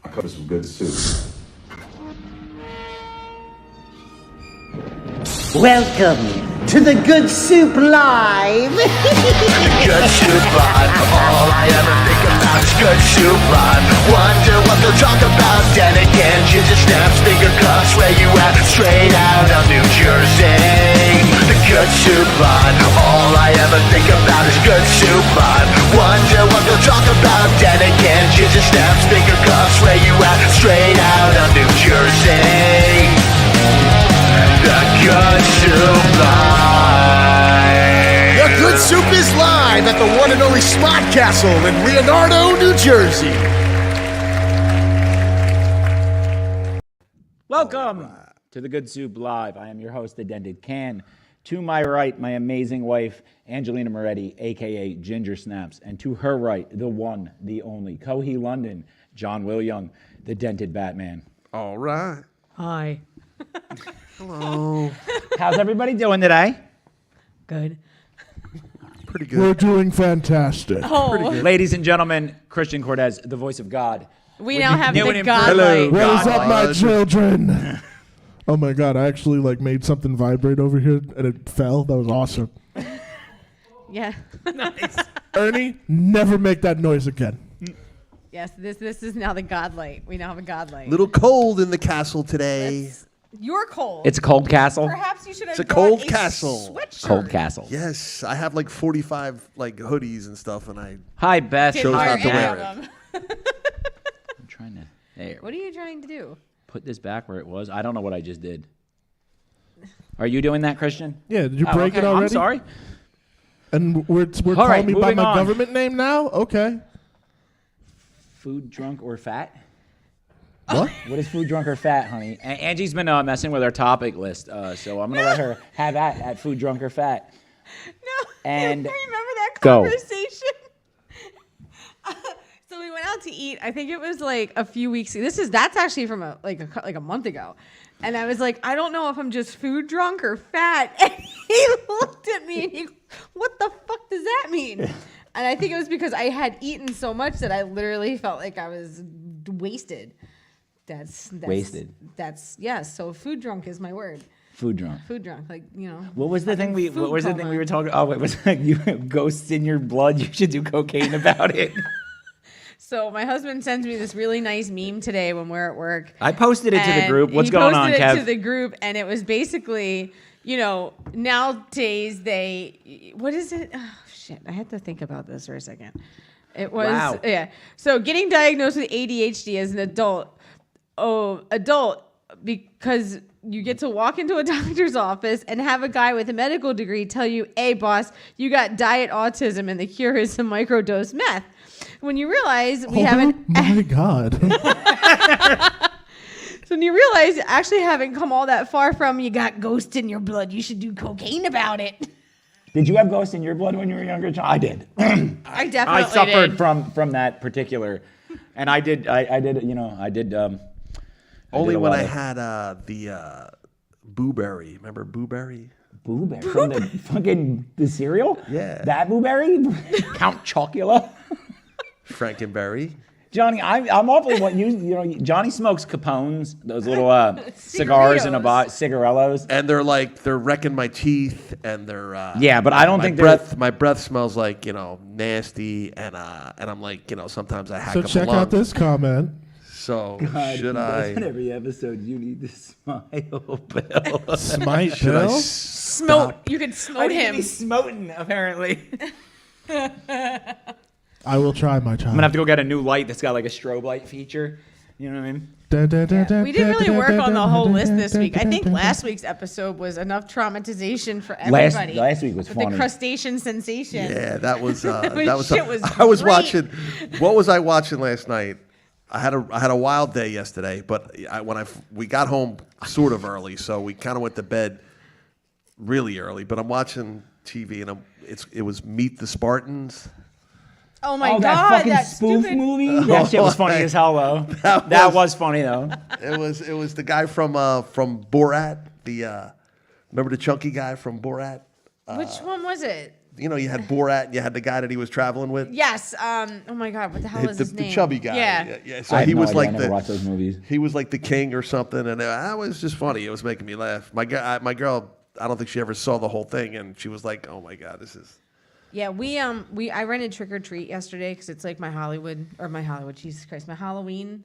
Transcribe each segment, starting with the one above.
I cover some good soup. Welcome to the Good Soup Live. Good soup live. All I ever think about is good soup live. Wonder what they'll talk about. Then again, ginger snaps, finger cuffs. Where you at? Straight out of New Jersey. The good soup live. All I ever think about is good soup live. Wonder what they'll talk about. Then again, ginger snaps, finger cuffs. Where you at? Straight out of New Jersey. The Good Soup Live. The Good Soup is live at the one and only Spot Castle in Leonardo, New Jersey. Welcome to the Good Soup Live. I am your host, the Dented Can. To my right, my amazing wife, Angelina Moretti, a.k.a. Ginger Snaps. And to her right, the one, the only, Cohee London, John Will Young, the Dented Batman. All right. Hi. Hello. How's everybody doing today? Good. Pretty good. We're doing fantastic. Oh, Ladies and gentlemen, Christian Cortez, the voice of God. we now have new the and godlight. Raise up my God. children. Oh my God, I actually made something vibrate over here and it fell. That was awesome. Yeah. Ernie, never make that noise again. Yes, this is now the godlight. We now have a godlight. Little cold in the castle today. You're cold. It's a cold castle. Perhaps you should have It's a brought cold castle. Sweatshirt. Cold castle. Yes, I have 45 hoodies and stuff, and I Hi, Beth. Didn't Chose Hi. not to wear wear any it. of them. I'm trying to there. What are you trying to do? Put this back where it was. I don't know what I just did. Are you doing that, Christian? Yeah, did you Oh, break okay. it already? I'm sorry. And we're All calling right, me by moving my on. government name now? Okay. Food, drunk, or fat? What? What is food, drunk, or fat, honey? Angie's been messing with our topic list, so I'm going to let her have at food, drunk, or fat. No. And remember that go. conversation? So we went out to eat. I think it was a few weeks. That's actually from a month ago. And I was like, I don't know if I'm just food drunk or fat. And he looked at me and he, what the fuck does that mean? And I think it was because I had eaten so much that I literally felt like I was wasted. That's Wasted. That's yes. So food drunk is my word. Food drunk. Food drunk, What was the thing having food what was the thing we coma. were talking? Oh, it was like you have ghosts in your blood. You should do cocaine about it. So my husband sends me this really nice meme today when we're at work. I posted it to the And group. What's he going on, posted it Kev? to the group, and it was basically, nowadays what is it? Oh, shit, I had to think about this for a second. It was, Wow. yeah. So getting diagnosed with ADHD as an adult, because you get to walk into a doctor's office and have a guy with a medical degree tell you, hey, boss, you got diet autism and the cure is some microdose meth. When you realize we haven't... Oh my God. So when you realize you actually haven't come all that far from you got ghosts in your blood, you should do cocaine about it. Did you have ghosts in your blood when you were younger? I did. I definitely I suffered did. from that particular, and I did. only a when lot I of- had the Booberry. Remember Booberry? Booberry from the fucking the cereal. Yeah. That Booberry, Count Chocula. Frankenberry. Johnny, I'm awfully what Johnny smokes Capones, those little cigars in a box, cigarellos. And they're wrecking my teeth, and they're Yeah, but I don't my think breath. My breath smells like nasty, and I'm like sometimes I hack So up check a lung. out this comment. So God, should he does I? it every episode, you need to smile, Bill. Smite Should I Bill? Smote. You could I smote need to him. be smoten, apparently. I will try, my child. I'm gonna have to go get a new light that's got like a strobe light feature. You know what I mean? We didn't really work on the whole list this week. I think last week's episode was enough traumatization for everybody. Last week was with funny. the crustacean sensation. Yeah, that was Shit was I was great. watching. What was I watching last night? I had a wild day yesterday, but we got home sort of early, so we kind of went to bed really early. But I'm watching TV, and it was Meet the Spartans. Oh my Oh, god, that fucking spoof stupid movie? That shit was funny as hell, though. That was funny, though. It was the guy from Borat. Remember the chunky guy from Borat? Which one was it? you had Borat and you had the guy that he was traveling with. Yes. Oh my God, what the hell is his name? The chubby guy. Yeah. So I have he no was idea. like I never watched those movies. He was like the king or something, and that was just funny. It was making me laugh. My girl, I don't think she ever saw the whole thing, and she was like, "Oh my God, this is." Yeah, I rented Trick or Treat yesterday because it's like my Halloween, Jesus Christ, my Halloween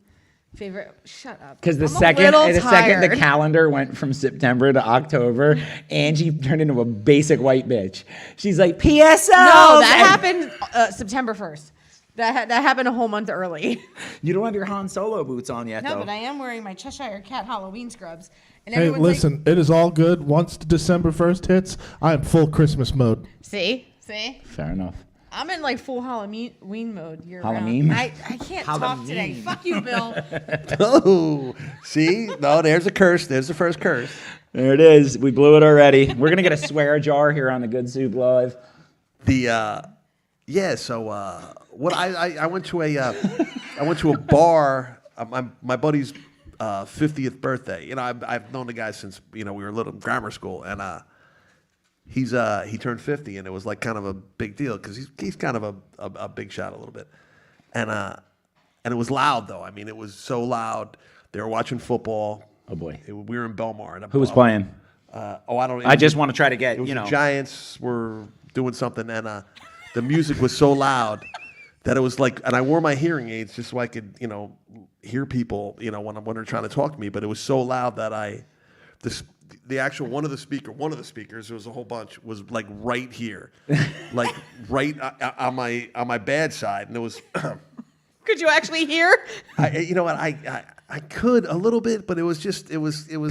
favorite. Shut up. Because the I'm a second little the tired. calendar went from September to October, Angie turned into a basic white bitch. She's like, PSO. No, that happened September 1st. That happened a whole month early. You don't have your Han Solo boots on yet, No, though. but I am wearing my Cheshire Cat Halloween scrubs. And Hey, everyone's listen, it is all good. Once December 1st hits, I am full Christmas mode. See? Fair enough. I'm in like full Halloween mode year Halloween? round. I can't talk today. Fuck you, Bill. Oh, see? No, there's a curse. There's the first curse. There it is. We blew it already. We're gonna get a swear jar here on the Good Soup Live. So what I went to a bar. My buddy's 50th birthday. I've known the guy since we were little grammar school, and he turned 50, and it was like kind of a big deal because he's kind of a big shot a little bit, and it was loud though. I mean, it was so loud. They were watching football. Oh boy. We were in Belmar. Who was playing? I don't. I just want to try to get It was the Giants were doing something, and the music was so loud that it was like, and I wore my hearing aids just so I could, hear people, when they're trying to talk to me. But it was so loud that the actual one of the speakers, there was a whole bunch, was like right here, like right on my bad side, and it was. Could you actually hear? I could a little bit, but it was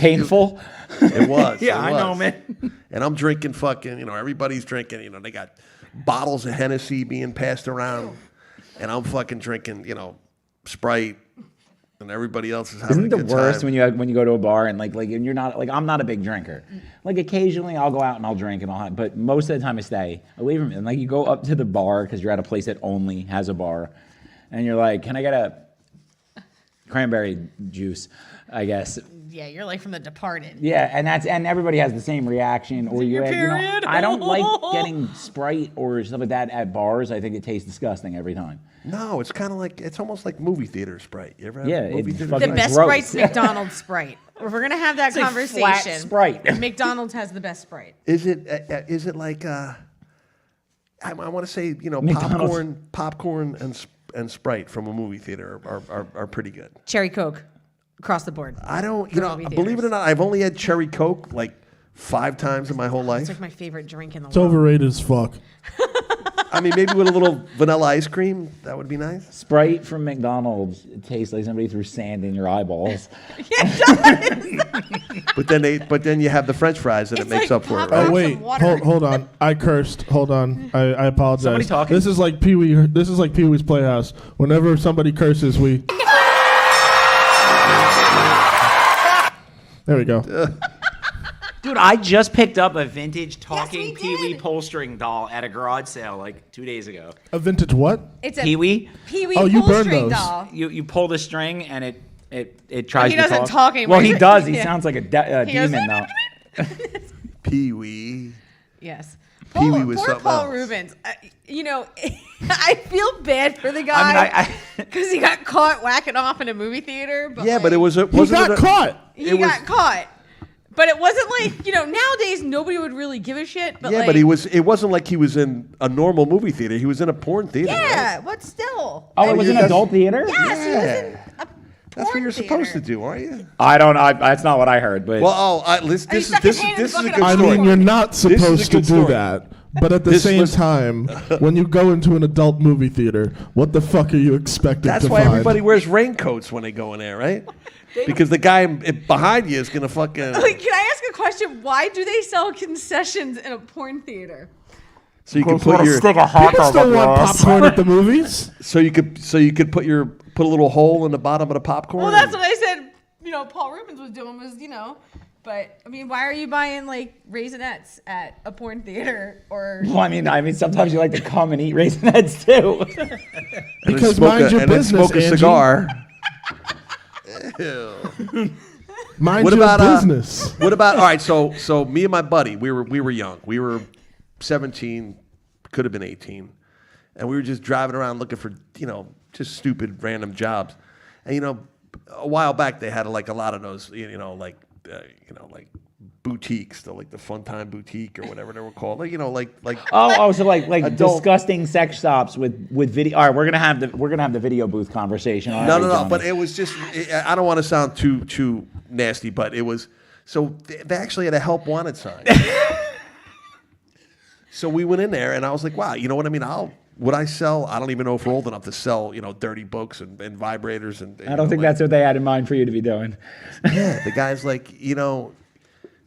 Painful. It was. Yeah, it I was. know, man. And I'm drinking fucking, everybody's drinking, they got bottles of Hennessy being passed around, and I'm fucking drinking, Sprite, and everybody else is having Isn't a it the good worst time. when you go to a bar and and you're not I'm not a big drinker. Like occasionally I'll go out and I'll drink and but most of the time I stay away from it. And you go up to the bar because you're at a place that only has a bar, and you're like, can I get a cranberry juice? I guess. Yeah, you're like from The Departed. Yeah, and everybody has the same reaction. Or your period? I don't like getting Sprite or stuff like that at bars. I think it tastes disgusting every time. No, it's kind of like, it's almost like movie theater Sprite. You ever have Yeah, movie it's theater fucking The Sprite? best gross. Sprite's McDonald's Sprite. If we're gonna have that like conversation, flat Sprite. McDonald's has the best Sprite. Is it like, I want to say, McDonald's. popcorn and Sprite from a movie theater are pretty good. Cherry Coke, across the board. I don't, For movie believe it or theaters. not, I've only had cherry Coke like 5 times in my whole life. It's like my favorite drink in the It's world. overrated as fuck. I mean, maybe with a little vanilla ice cream, that would be nice. Sprite from McDonald's, it tastes like somebody threw sand in your eyeballs. But then you have the French fries that it It's makes like up for it, popcorn. right? Oh Some wait, water. hold on. I cursed. Hold on. I apologize. Somebody talking? This is like Pee Wee. This is like Pee Wee's Playhouse. Whenever somebody curses, we. There we go. Dude, I just picked up a vintage talking we Pee-wee did. pull string doll at a garage sale like 2 days ago. A vintage what? It's a Pee-wee? Pee-wee Oh, you pull burned string those. doll. You pull the string and it tries He to doesn't talk. talk anymore. Well, he does. He Yeah. sounds like a He goes, demon now. Pee-wee. Yes. Pee-wee was Poor something Paul else. Rubens. I feel bad for the guy I because he got caught whacking off in a movie theater. But Yeah, but it was He got caught. He got caught. But it wasn't like, nowadays nobody would really give a shit. But Yeah, but it wasn't like he was in a normal movie theater. He was in a porn theater. Yeah, right? but still. Oh, it was an that's- adult theater? Yes, he was in Yeah. a That's what porn you're supposed to theater. do, aren't you? I don't. That's not what I heard. But Well, this Are you is stuck this his hand in is the a bucket good of I story. mean, you're not This is a supposed to good do story. that. But at the This same was- time, when you go into an adult movie theater, what the fuck are you expecting That's to why find? everybody wears raincoats when they go in there, right? Because the guy behind you is gonna fucking. Like, can I ask a question? Why do they sell concessions in a porn theater? So you can put your. stick a hot People dog still up your want ass. popcorn at the movies. So you could put a little hole in the bottom of the popcorn. Well, that's what I said. Paul Rubens was doing was. But I mean, why are you buying like Raisinets at a porn theater or? Well, I mean, sometimes you like to come and eat Raisinets too. And then Because smoke mind your and then business, smoke a Angie. cigar. Mind What your about business. What about all right? So me and my buddy, we were young. We were 17, could have been 18, and we were just driving around looking for just stupid random jobs, and a while back they had like a lot of those like boutiques, like the Fun Time Boutique or whatever they were called, like so like disgusting sex shops with video. All right, we're gonna have the video booth conversation. No, but it was just I don't want to sound too nasty, but it was so they actually had a help wanted sign. So we went in there and I was like, wow, you know what I mean? Would I sell? I don't even know if we're old enough to sell, dirty books and vibrators and. I don't think that's what they had in mind for you to be doing. Yeah, the guy's like,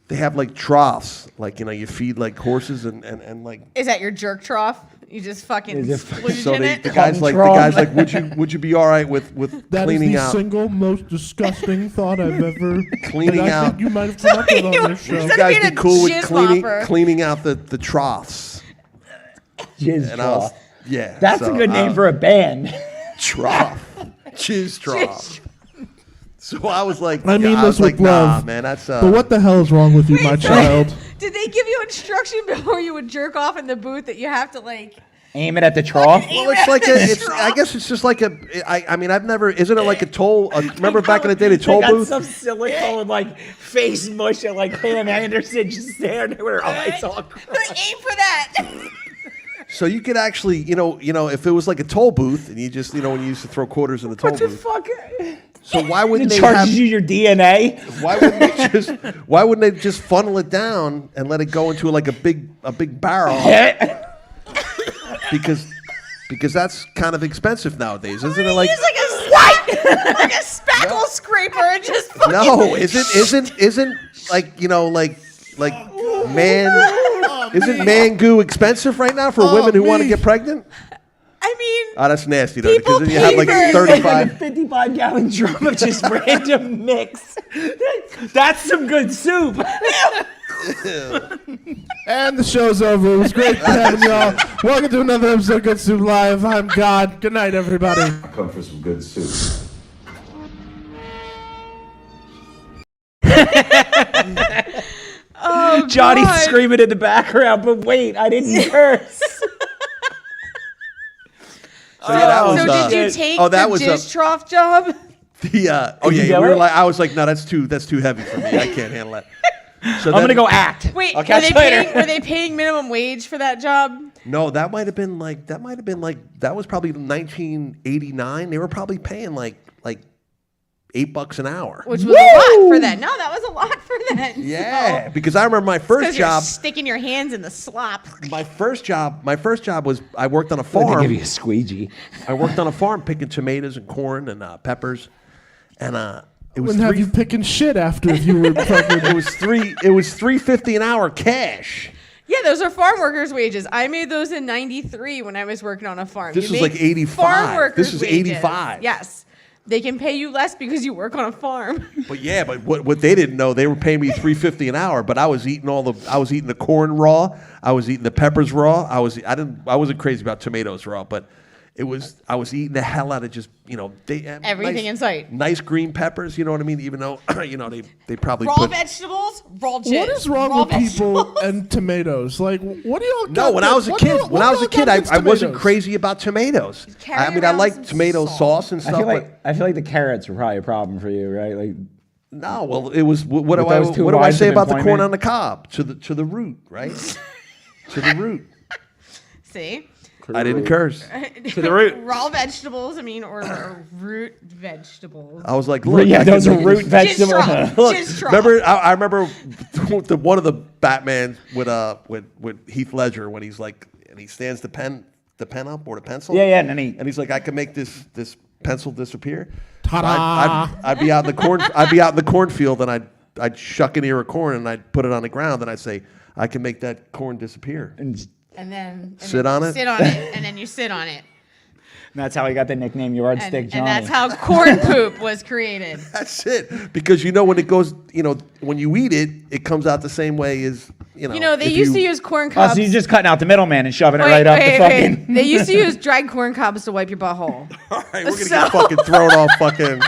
they have like troughs, like you feed like horses and like. Is that your jerk trough? You just fucking splooge in it. The guy's like, would you be all right with that cleaning out? That is the out? single most disgusting thought I've ever. Cleaning out. I think you might have come up with on this show. You guys be cool with cleaning out the troughs. Jizz trough. Yeah, that's a good name for a band. Trough, jizz trough. So I was like, I mean this with love, nah, man. That's. But what the hell is wrong with you, my child? Did they give you instruction before you would jerk off in the booth that you have to like aim it at the trough? Well, it's like I guess it's just like I mean, I've never. Isn't it like a toll? Remember back in the day, the toll booth? Some silicone like face mush at like Pam Anderson just standing there with her eyes all crossed. aim for that? So you could actually, if it was like a toll booth, and you just, when you used to throw quarters in the toll booth. Fuck? So why wouldn't they charge you your DNA? Why wouldn't they just funnel it down and let it go into like a big barrel? because that's kind of expensive nowadays, isn't it? Like use like a spackle scraper and just fucking no, isn't like man. Isn't man goo expensive right now for women who want to get pregnant? I mean, that's nasty though, because then you have like 35, 55-gallon drum of just random mix. That's some good soup. And the show's over. It was great having y'all. Welcome to another episode of Good Soup Live. I'm God. Good night, everybody. I come for some good soup. oh, Johnny's God. screaming in the background, but wait, I didn't curse. So did you take the jizz trough job? We were like, I was like, no, that's too heavy for me. I can't handle that. So I'm gonna go act. Wait, were they paying minimum wage for that job? No, that was probably 1989. They were probably paying like $8 an hour. Which was a lot for that. No, that was a lot for that. Yeah, because I remember my first job. You're sticking your hands in the slop. My first job was I worked on a farm. They give you a squeegee. I worked on a farm picking tomatoes and corn and peppers, and it was. Wouldn't have you picking shit after if you were pregnant. It was $3.50 an hour cash. Yeah, those are farm workers' wages. I made those in '93 when I was working on a farm. This was like '85. Farm workers' This was wages. '85. Yes. They can pay you less because you work on a farm. But what they didn't know, they were paying me $3.50 an hour. But I was eating the corn raw. I was eating the peppers raw. I wasn't crazy about tomatoes raw, but I was eating the hell out of just Everything in sight. Nice green peppers, you know what I mean? Even though they probably raw vegetables, raw jizz. What is wrong with people and tomatoes? Like, what do y'all? No, when I was a kid, I wasn't crazy about tomatoes. I mean, I liked tomato sauce and stuff. I feel like the carrots were probably a problem for you, right? Like, no, well, it was. What do I say about the corn on the cob? To the root, right? To the root. See. I didn't curse. To the root. Raw vegetables, or root vegetables. I was like, look. Yeah, those are root vegetables. Look, I remember one of the Batman with Heath Ledger when he's like, and he stands the pen up or the pencil. Yeah, and he's like, I can make this pencil disappear. Ta-da! I'd be out in the corn. I'd be out in the cornfield, and I'd shuck an ear of corn, and I'd put it on the ground, and I'd say, I can make that corn disappear. And then sit on it, and then you sit on it. And that's how he got the nickname Yardstick Johnny. And that's how corn poop was created. That's it. Because when it goes, when you eat it, it comes out the same way as, they used to use corn cobs. Oh, so you're just cutting out the middleman and shoving it right up the fucking... They used to use dried corn cobs to wipe your butthole. All right, we're going to get fucking thrown off fucking...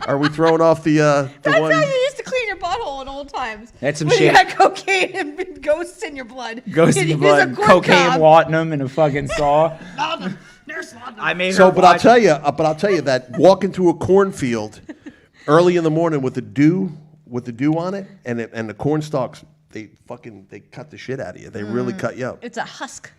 Are we throwing off the That's one... how you used to clean your butthole in old times. That's some when shit. You had cocaine and ghosts in your blood. Ghost in You your use a blood, corn cocaine, cob. laudanum, and a fucking saw. I made So, her but I'll watch- tell you that walking through a cornfield early in the morning with the dew on it, and the corn stalks, they cut the shit out of you. They really cut you up. It's a husk.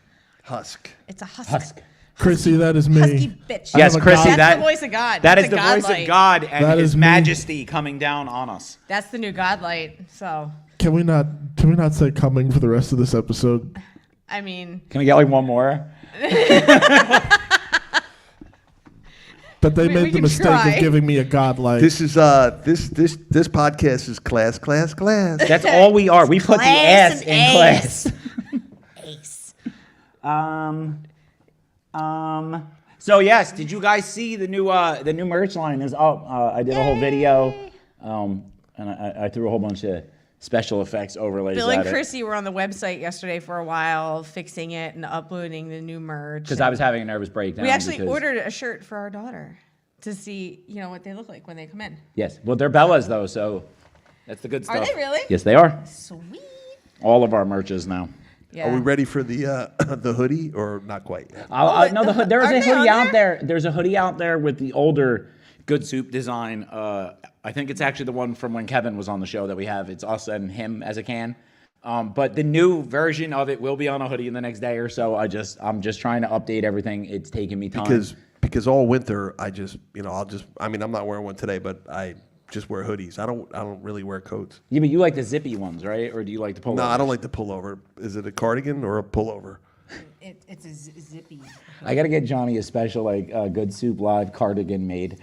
Husk. It's a husk. Husk. Chrissy, that is me. Husky bitch. I Yes, have a Chrissy, God- That's that the voice of God. That That's is a the God voice light. of God and That His is me. Majesty coming down on us. That's the new God light. So, Can we not say coming for the rest of this episode? I mean, Can we get like one more? But they We made the can mistake try. of giving me a godlike. This is this podcast is class. That's all we are. We put the Class ass and in class. ace. So yes, did you guys see the new merch line is up? I did a whole video, and I threw a whole bunch of special effects overlays Bill and at it Chrissy were on the website yesterday for a while, fixing it and uploading the new merch. because I was having a nervous breakdown. We actually because- ordered a shirt for our daughter to see, what they look like when they come in. Yes, well they're Bella's though, so that's the good stuff. Are they really? Yes, they are. Sweet. All of our merches now. Yeah. Are we ready for the the hoodie or not quite yet? No, there was Are a they on hoodie out there? there. There's a hoodie out there with the older Good Soup design. I think it's actually the one from when Kevin was on the show that we have. It's us and him as a can. But the new version of it will be on a hoodie in the next day or so. I'm just trying to update everything. It's taking me time. Because all winter I'm not wearing one today, but I just wear hoodies. I don't really wear coats. Yeah, but you like the zippy ones, right? Or do you like the pullover? No, I don't like the pullover. Is it a cardigan or a pullover? It's a zippy. I gotta get Johnny a special Good Soup Live cardigan made.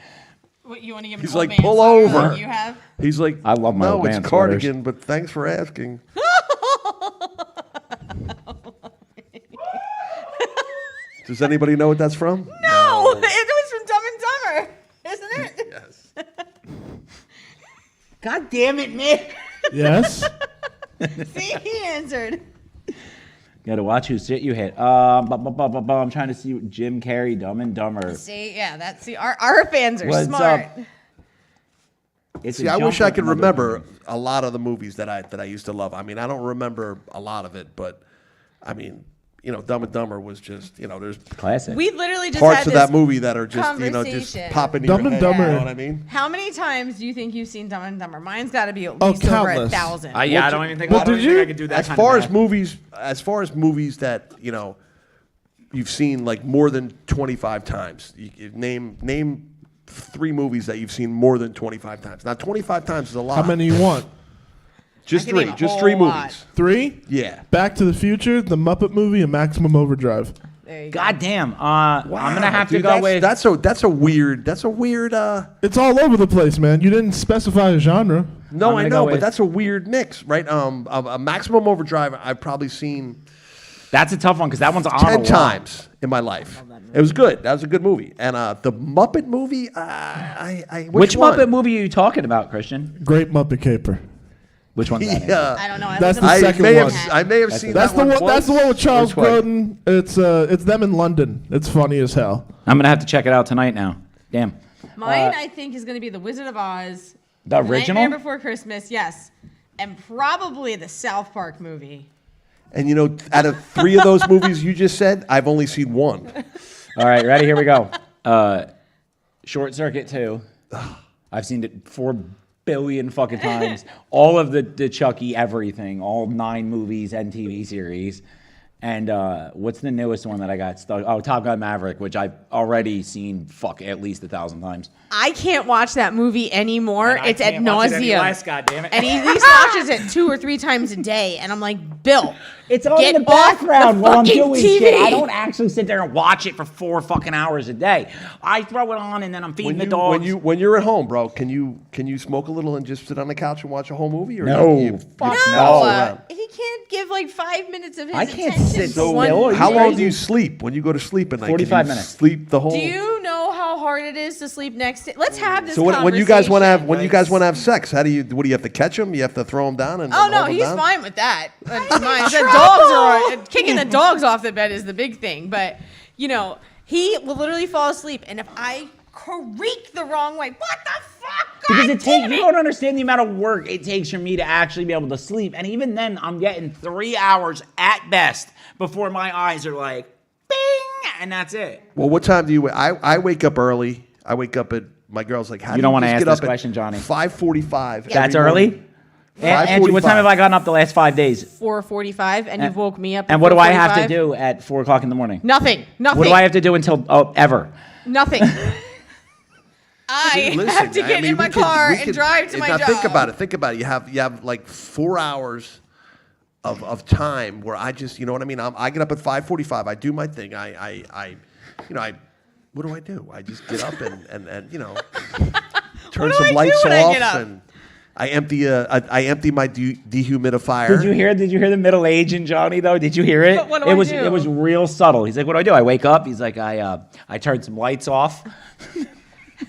What, you want to give He's an old like, man pull sweater over. like you have? He's like, I love my no, old it's man cardigan, but thanks for asking. Does anybody know what that's from? No, it was from Dumb and Dumber, isn't it? Yes. God damn it, Nick! Yes? See, he answered. Gotta watch who shit you hit. I'm trying to see Jim Carrey, Dumb and Dumber. See, our fans are What's smart. up? It's See, a I wish jump I up could another remember thing. a lot of the movies that I used to love. I mean, I don't remember a lot of it, but I mean, Dumb and Dumber was just, there's Classic. We literally just parts had of this that movie that are just, just conversation. popping in Dumb your and head. Dumber. You know what I mean? How many times do you think you've seen Dumb and Dumber? Mine's got to be at Oh, least over countless. 1,000. I don't even think Well, I don't did even think you? I could do that. As kind far of as math. movies that you've seen like more than 25 times. You name 3 movies that you've seen more than 25 times. Now 25 times is a lot. How many you want? Just I can 3. name a Just whole 3 lot. movies. 3? Yeah. Back to the Future, The Muppet Movie, and Maximum Overdrive. There you go. God damn. I'm gonna have to Dude, go with. that's a weird. It's all over the place, man. You didn't specify a genre. No, I'm I gonna know, go but with- that's a weird mix, right? A Maximum Overdrive. I've probably seen That's a tough one because that one's on 10 a lot. times in my life. It was good. That was a good movie. And the Muppet movie, Which one? Muppet movie are you talking about, Christian? Great Muppet Caper. Which one's that? Yeah. I don't know. That's the I second may one. have I may have seen That's that the one. one. That's the one with Charles Which one? Grodin. It's them in London. It's funny as hell. I'm gonna have to check it out tonight now. Damn. Mine, I think, is going to be The Wizard of Oz. The original? Nightmare Before Christmas, yes. And probably the South Park movie. And out of 3 of those movies you just said, I've only seen 1. All right, ready? Here we go. Short Circuit 2. I've seen it 4 billion fucking times. All of the Chucky everything, all 9 movies and TV series. And what's the newest one that I got stuck? Oh, Top Gun Maverick, which I've already seen at least 1,000 times. I can't watch that movie anymore. It's at nauseum. God damn it. And he at least watches it 2 or 3 times a day. And I'm like, Bill, It's on get in the off background the while I'm fucking doing TV. shit. I don't actually sit there and watch it for 4 fucking hours a day. I throw it on and then I'm feeding the dogs. When you're at home, bro, can you smoke a little and just sit on the couch and watch a whole movie? Or No. you Fuck bounce no. around? He can't give like 5 minutes of his I can't attention sit to still. one Are you How movie. long crazy? do you sleep when you go to sleep at night? 45 Can you minutes. Sleep the whole. Do you know how hard it is to sleep next to? Let's have this So when you guys want to have conversation. sex, what do you have to catch them? You have to throw them down and Oh no, hold 'em he's down? fine with that. Mine, the dogs are kicking the dogs off the bed is the big thing. But he will literally fall asleep, and if I creak the wrong way, what the fuck? Because it takes, you don't understand the amount of work it takes for me to actually be able to sleep. And even then, I'm getting 3 hours at best before my eyes are like, bing, and that's it. Well, what time do you? I wake up early. I wake up at my girl's like, how You don't want to just ask get this up at question, Johnny. 5:45. That's early? Angie, what time have I gotten up the last 5 days? 4:45, and you woke me up. And at what do I have to 4:45? do at 4 o'clock in the morning? Nothing. Nothing. What do I have to do until ever? Nothing. I Listen, have to get in my car and drive to my now job. Think about it. Think about it. You have like 4 hours of time where I just, you know what I mean? I get up at 5:45. I do my thing. What do? I just get up and you know, turn do some I do lights when I off get up? and I empty my dehumidifier. Did you hear the middle age in Johnny though? Did you hear it? But what do I do? It was real subtle. He's like, what do? I wake up. He's like, I turned some lights off.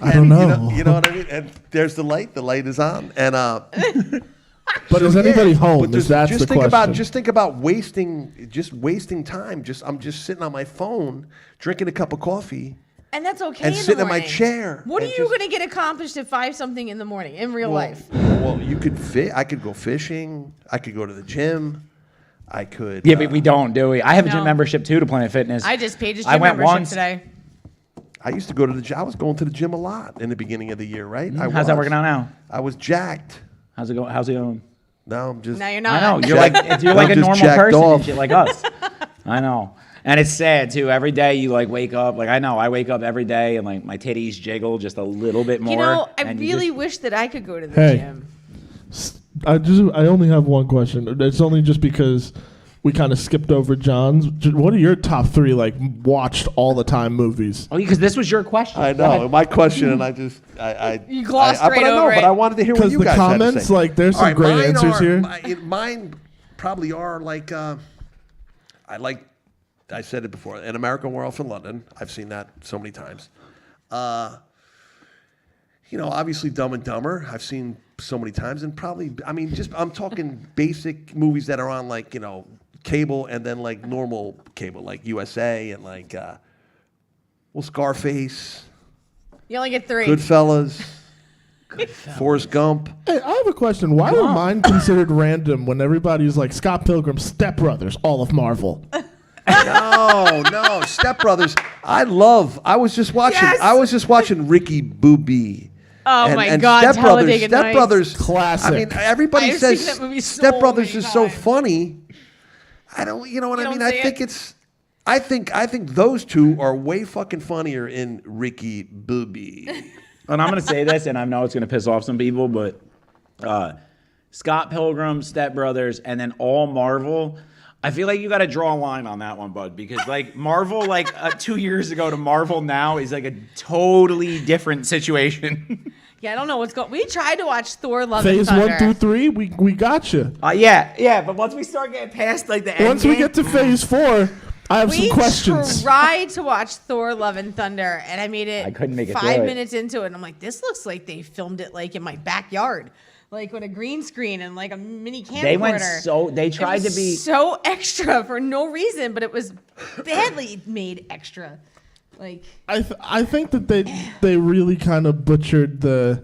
I don't know. You know what I mean? And there's the light. The light is on. And But is anybody home? but Is that's the question? just think about wasting time. I'm just sitting on my phone, drinking a cup of coffee. And that's okay. And in the sitting in my morning. chair What are and you just- going to get accomplished at 5-something in the morning in real life? Well, you could I could go fishing. I could go to the gym. I could. Yeah, but we don't, do we? I have a gym No. membership too to Planet Fitness. I just paid his I gym went membership once. today. I used to go to the gym. I was going to the gym a lot in the beginning of the year, right? How's that working out now? I was jacked. How's it going? How's it going? Now I'm just. Now you're I not. know you're like a just normal jacked person off. and shit like us. I know, and it's sad too. Every day you like wake up. Like I wake up every day and like my titties jiggle just a little bit more. You know, I and you really just- wish that I could go to the Hey. gym. I only have one question. It's only just because we kind of skipped over John's. What are your top 3 like watched all the time movies? Oh, because this was your question. I Go ahead. know my question, and I just You glossed but right I know, over but it. I wanted to hear what Because you the guys had to comments, say. like, there's All some right, great mine answers here. Mine probably are like I said it before. An American Werewolf from London. I've seen that so many times. You know, obviously Dumb and Dumber. I've seen so many times, and probably I'm talking basic movies that are on like cable and then like normal cable like USA and like Scarface, You only get 3. Goodfellas, Forrest Gump. Hey, I have a question. Why are mine considered random when everybody's like Scott Pilgrim, Step Brothers, all of Marvel? No, Step Brothers. I was just watching. Yes! I was just watching Ricky Bobby. Oh my God, Step Brothers. Talladega Step Nights. Brothers. Classic. I mean, everybody I've says seen that movie so Step Brothers many is so times. funny. I don't. You know what You I don't mean? see I think it? it's. I think those two are way fucking funnier in Ricky Bobby. And I'm gonna say this, and I know it's gonna piss off some people, but Scott Pilgrim, Step Brothers, and then all Marvel. I feel like you got to draw a line on that one, bud, because like Marvel, like 2 years ago to Marvel now is like a totally different situation. Yeah, I don't know what's going. We tried to watch Thor: Love and Phase Thunder. 1 through 3, we got you. Yeah, but once we start getting past like the end Once we game- get to Phase 4, I have We some questions. tried to watch Thor: Love and Thunder, and I made it. I couldn't make it through 5 it. minutes into it, and I'm like, this looks like they filmed it like in my backyard, like with a green screen and like a mini camcorder. They went they tried It was to be so extra for no reason, but it was badly made extra. Like I think that they really kind of butchered the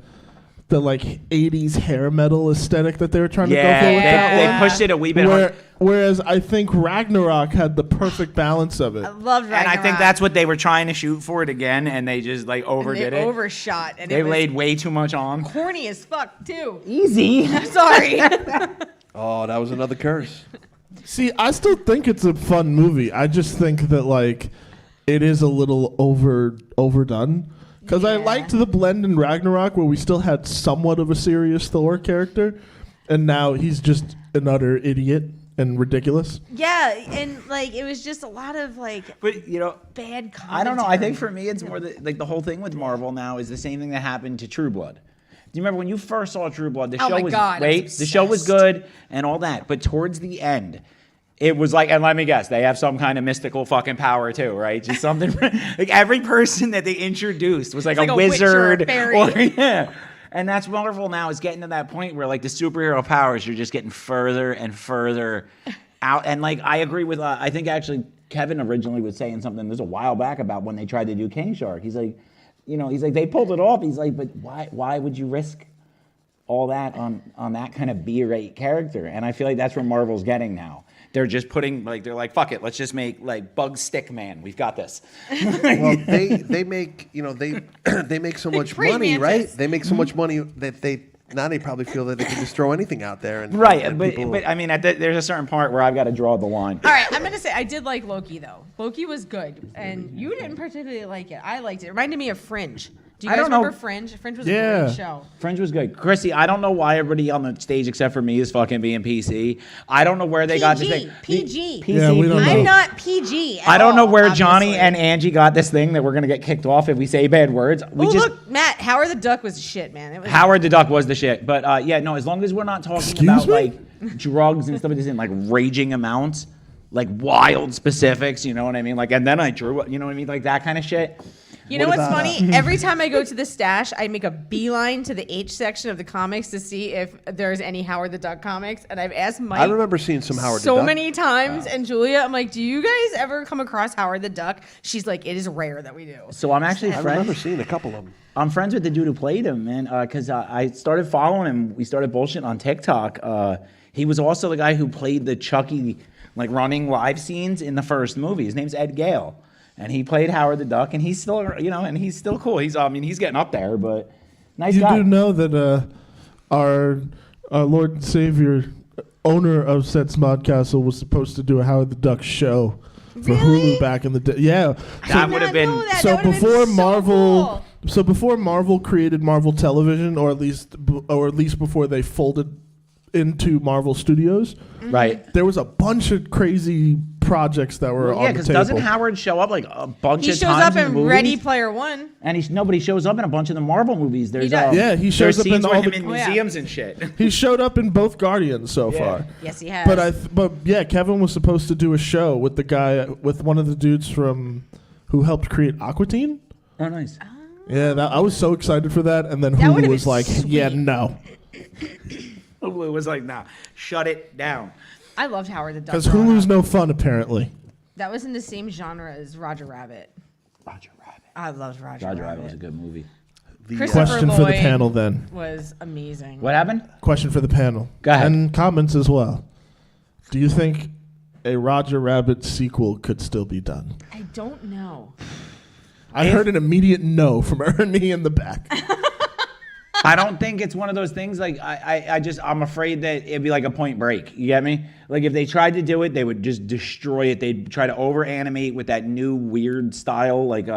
like 80s hair metal aesthetic that they were trying to go for with that they one. pushed it a wee bit hard. Whereas I think Ragnarok had the perfect balance of it. I loved And I think Ragnarok. that's what they were trying to shoot for it again, and they just like And overdid they it. overshot, and They it was laid way too much on. corny as fuck too. Easy. Sorry. Oh, that was another curse. See, I still think it's a fun movie. I just think that like it is a little overdone. Because I Yeah. liked the blend in Ragnarok where we still had somewhat of a serious Thor character, and now he's just an utter idiot and ridiculous. Yeah, and like it was just a lot of like But you know, bad commentary. I don't know. I think for me, it's more like the whole thing with Marvel now is the same thing that happened to True Blood. Do you remember when you first saw True Blood? The Oh show my was God, I great. was The show was obsessed. good and all that, but towards the end, it was like, and let me guess, they have some kind of mystical fucking power too, right? Just something like every person that they introduced was like, It's like a a witch or a wizard, fairy. yeah. And that's Marvel now is getting to that point where like the superhero powers are just getting further and further out. And like I agree with, I think actually Kevin originally was saying something. There's a while back about when they tried to do King Shark. He's like, you know, he's like, they pulled it off. He's like, but why would you risk all that on that kind of B-rate character? And I feel like that's where Marvel's getting now. They're just putting, like, they're like, fuck it, let's just make, like, Bug Stick Man. We've got this. Well, they make, you know, they make so much praying money, mantis. right? They make so much money that they probably feel that they can just throw anything out there. And, Right, and but people, I mean, there's a certain part where I've got to draw the line. All right, I'm gonna say I did like Loki though. Loki was good, and you didn't particularly like it. I liked it. It reminded me of Fringe. Do you I guys don't know. remember Fringe? Fringe was a Yeah. great show. Fringe was good. Chrissy, I don't know why everybody on the stage except for me is fucking being PC. I don't know where they got this thing. PG. PC, Yeah, we don't know. I'm not PG. At I don't know all, where Johnny obviously. and Angie got this thing that we're gonna get kicked off if we say bad words. We Oh, just look, Matt, Howard the Duck was shit, man. It was Howard the Duck was the shit, but yeah, no. As long as we're not talking Excuse about me? like drugs and stuff like this in like raging amounts, like wild specifics, you know what I mean? Like, and then I drew, you know what I mean? Like that kind of shit. You know What what's about, funny? Every time I go to the stash, I make a beeline to the H section of the comics to see if there's any Howard the Duck comics. And I've asked Mike I remember seeing some Howard the so Duck. many times, and Julia, I'm like, do you guys ever come across Howard the Duck? She's like, it is rare that we do. So I'm actually I remember friends. seeing a couple of them. I'm friends with the dude who played him, man, because I started following him. We started bullshitting on TikTok. He was also the guy who played the Chucky, like running live scenes in the first movie. His name's Ed Gale, and he played Howard the Duck, and he's still, you know, and he's still cool. He's, I mean, he's getting up there, but nice You guy. do know that our Lord and Savior, owner of said Smodcastle, was supposed to do a Howard the Duck show for Really? Hulu back in the day. Yeah. That would have been So before Marvel, so before Marvel created Marvel Television, or at least before they folded into Marvel Studios, right. there was a bunch of crazy projects that were Yeah, on the because table. doesn't Howard show up like a bunch He of shows times up in the in movies? Ready Player One. And nobody shows up in a bunch of the Marvel movies. There's does. Yeah, he shows there's up in scenes all with the- him in Oh, yeah. museums and shit. He showed up in both Guardians so far. Yes, he has. But yeah, Kevin was supposed to do a show with the guy, with one of the dudes from who helped create Aqua Teen. Oh, nice. Yeah, I was so excited for that, and then That Hulu would've was been like, "Yeah, sweet. no," Hulu was like, nah, shut it down. I loved Howard the Duck. because growing Hulu's up. no fun apparently. That was in the same genre as Roger Rabbit. Roger Rabbit. I loved Roger, Roger Rabbit. Rabbit was a good movie. Christopher Question for the Lloyd panel then. was amazing. What happened? Question for the panel. Go ahead. And comments as well. Do you think a Roger Rabbit sequel could still be done? I don't know. I heard an immediate no from Ernie in the back. I don't think it's one of those things like I'm afraid that it'd be like a Point Break. You get me? Like if they tried to do it, they would just destroy it. They'd try to over animate with that new weird style. Like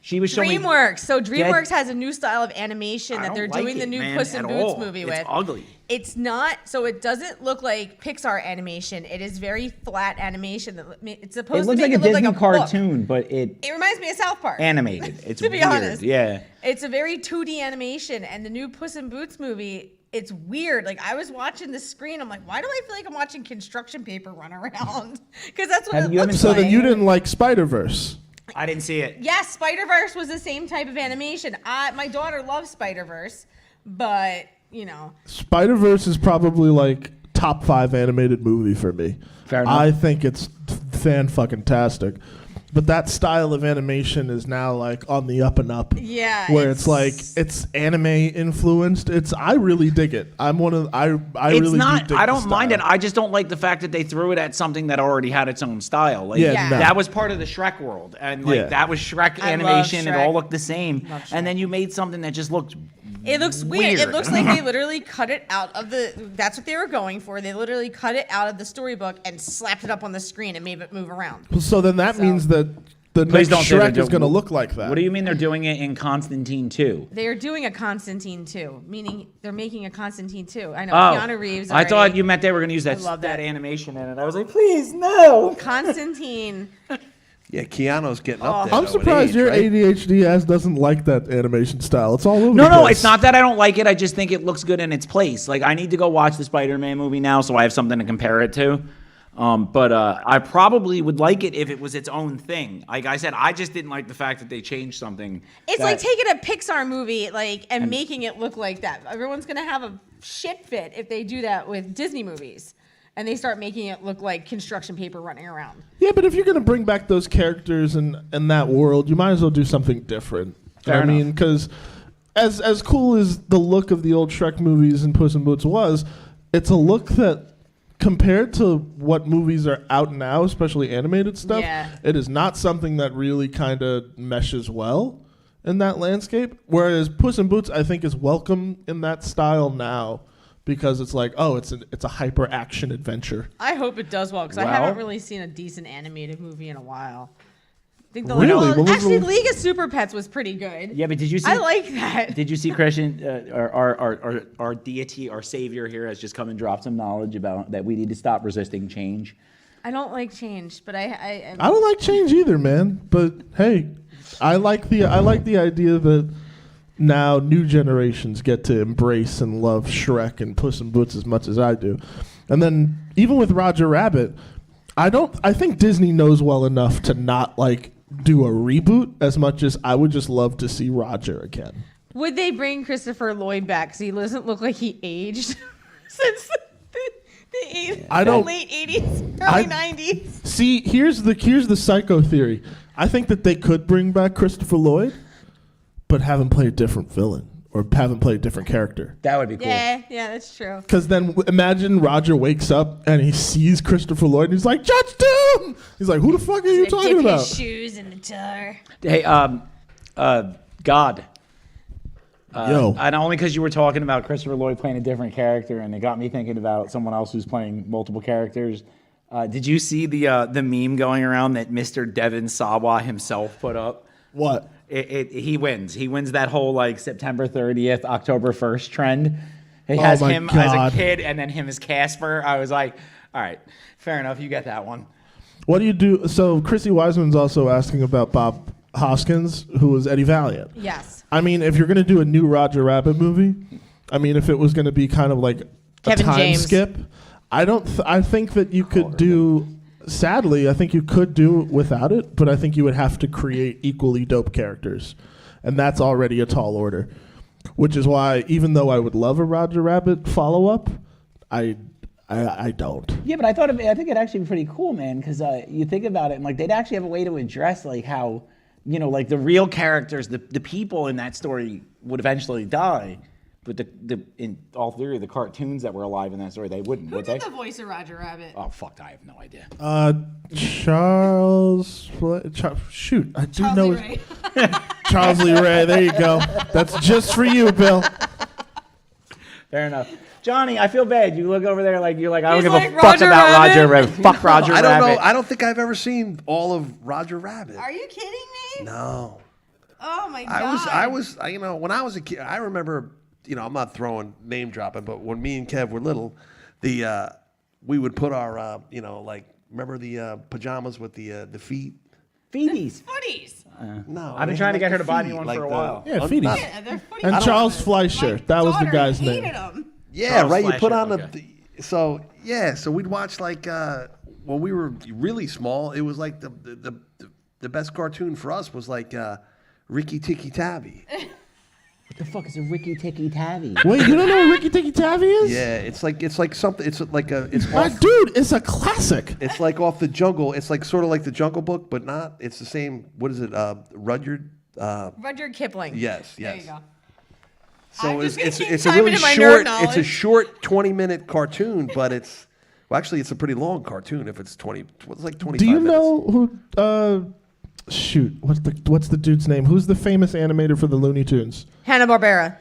she was showing DreamWorks. So DreamWorks has a new style of animation I that they're don't like doing the it, new man, Puss in at Boots all. movie It's with. ugly. It's not. So it doesn't look like Pixar animation. It is very flat animation. It's It supposed looks to like make a it look Disney like a book. cartoon, but It reminds me of South Park. animated. It's To be weird. honest. Yeah. It's a very 2D animation, and the new Puss in Boots movie, it's weird. Like I was watching the screen, I'm like, why do I feel like I'm watching construction paper run around? Because that's what Have it you looks haven't- So like. then you didn't like Spider-Verse. I didn't see it. Yes, Spider-Verse was the same type of animation. My daughter loves Spider-Verse, but you know, Spider-Verse is probably like top 5 animated movie for me. Fair enough. I think it's fan-fucking-tastic. But that style of animation is now like on the up and up. yeah, Where it's like it's anime influenced. I really dig it. I It's really not. do dig I the don't mind it. style. I just don't like the fact that they threw it at something that already had its own style. Like, Yeah, Yeah. no. that was part of the Shrek world, and like Yeah. that was Shrek I love animation. It Shrek. all looked the same, Love Shrek. and then you made something that just looked. it looks weird. It Weird. looks like they literally cut it out of the. That's what they were going for. They literally cut it out of the storybook and slapped it up on the screen and made it move around. So then that So- means that the Please next don't say they're Shrek is doing- going to look like that. What do you mean they're doing it in Constantine 2? They are doing a Constantine 2, meaning they're making a Constantine 2. I know Oh, Keanu Reeves. I thought already- you meant they were going to use that love that. animation in it. I was like, please no. Constantine. Yeah, Keanu's getting up there. I'm though, in surprised age, your right? ADHD ass doesn't like that animation style. It's all over No, the no, place. it's not that I don't like it. I just think it looks good in its place. Like I need to go watch the Spider-Man movie now, so I have something to compare it to. But I probably would like it if it was its own thing. Like I said, I just didn't like the fact that they changed something. It's that- like taking a Pixar movie and making it look like that. Everyone's gonna have a shit fit if they do that with Disney movies, and they start making it look like construction paper running around. Yeah, but if you're going to bring back those characters and that world, you might as well do something different. Fair I mean, enough. because as cool as the look of the old Shrek movies and Puss in Boots was, it's a look that compared to what movies are out now, especially animated stuff, Yeah. it is not something that really kind of meshes well in that landscape. Whereas Puss in Boots, I think, is welcome in that style now because it's like, oh, it's a hyper action adventure. I hope it does well because I Well- haven't really seen a decent animated movie in a while. I think the Really? well, What was actually, the- League of Super Pets was pretty good. Yeah, but did you see? I like that. Did you see Christian? Our deity, our savior here, has just come and dropped some knowledge about that we need to stop resisting change. I don't like change, but I don't like change either, man. But hey, I like the idea that now new generations get to embrace and love Shrek and Puss in Boots as much as I do. And then even with Roger Rabbit, I think Disney knows well enough to not like do a reboot as much as I would just love to see Roger again. Would they bring Christopher Lloyd back? Because he doesn't look like he aged since the late 80s, early 90s. See, here's the psycho theory. I think that they could bring back Christopher Lloyd, but have him play a different villain or have him play a different character. That would be cool. Yeah, that's true. Because then imagine Roger wakes up and he sees Christopher Lloyd and he's like, Judge Doom! He's like, who the fuck are you talking Dip about? his shoes in the jar. Hey, God. Yo. And only because you were talking about Christopher Lloyd playing a different character, and it got me thinking about someone else who's playing multiple characters. Did you see the meme going around that Mr. Devin Sawa himself put up? What? He wins. He wins that whole like September 30th, October 1st trend. It Oh has my him God. as a kid and then him as Casper. I was like, all right, fair enough. You get that one. What do you do? So Chrissy Wiseman's also asking about Bob Hoskins, who was Eddie Valiant. Yes. I mean, if you're going to do a new Roger Rabbit movie, I mean, if it was going to be kind of like a Kevin time James. skip, I think that you could do, sadly, I think you could do without it, but I think you would have to create equally dope characters. And that's already a tall order. Which is why, even though I would love a Roger Rabbit follow-up, I don't. Yeah, but I think it'd actually be pretty cool, man, because you think about it, and like they'd actually have a way to address like how, you know, like the real characters, the people in that story would eventually die, but in all three of the cartoons that were alive in that story, they wouldn't, Who would did they? the voice of Roger Rabbit? Oh fuck, I have no idea. Shoot, I do Charles know Lee it. Ray. Charles Lee Ray, there you go. That's just for you, Bill. Fair enough. Johnny, I feel bad. You look over there like you're like, I don't He's give like, a fuck Roger about Rabbit? Roger Rabbit. Fuck Roger I don't Rabbit. know. I don't think I've ever seen all of Roger Rabbit. Are you kidding me? No. Oh my god. You know, when I was a kid, I remember, you know, I'm not throwing name dropping, but when me and Kev were little, we would put our, you know, like, remember the pajamas with the feet? Feeties. Footies. No. I've been they trying to had, get her the to buy me feet, one like for a the- while. Yeah, un- Feeties. not- Yeah, they're footies. And Charles Fleischer, My that was the daughter guy's hated name. them. Yeah, Charles right. You put Fleischer, on okay. so we'd watch like when we were really small. It was like the best cartoon for us was like Ricky Tikki Tavi. What the fuck is a Ricky Tikki Tavi? Wait, you don't know what Ricky Tikki Tavi is? Yeah, it's like something. It's like it's My off, dude, it's a classic. it's like off the Jungle. It's like sort of like the Jungle Book, but not. It's the same. What is it? Rudyard. Rudyard Kipling. Yes, There yes. you go. So I'm just it's gonna a chime really into my nerd short. It's a knowledge. short 20-minute cartoon, but it's actually it's a pretty long cartoon. If it's 20, it's like 25 Do you minutes. know who? Shoot, what's the dude's name? Who's the famous animator for the Looney Tunes? Hanna-Barbera.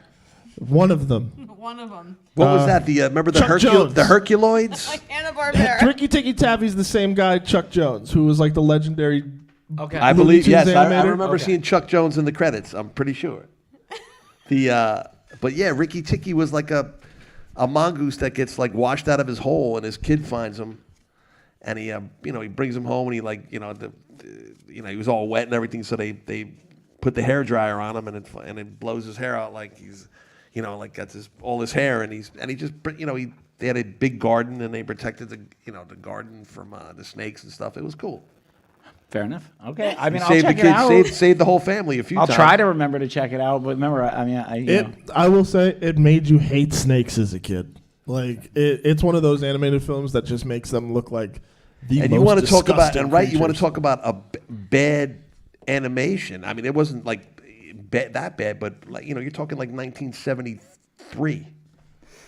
One of them. One of them. What was that? The remember the Chuck Jones. the Herculoids? Like Hanna-Barbera. Ricky Tikki Tavi's the same guy, Chuck Jones, who was like the legendary. Okay. I Looney believe Tunes yes. I animator? remember Okay. seeing Chuck Jones in the credits. I'm pretty sure. But yeah, Ricky Tikki was like a mongoose that gets like washed out of his hole, and his kid finds him, and he he brings him home, and he like he was all wet and everything, so they put the hair dryer on him, and it blows his hair out like he's like got all his hair, and he just they had a big garden, and they protected the garden from the snakes and stuff. It was cool. Fair enough. Okay. I mean, I'll Saved the check it out. kids, saved the whole family a few I'll times. try to remember to check it out, but remember, I will say it made you hate snakes as a kid. Like it's one of those animated films that just makes them look like the And most you want to talk about disgusting and right, you want to creatures. talk about a bad animation. I mean, it wasn't like that bad, but like you're talking like 1973.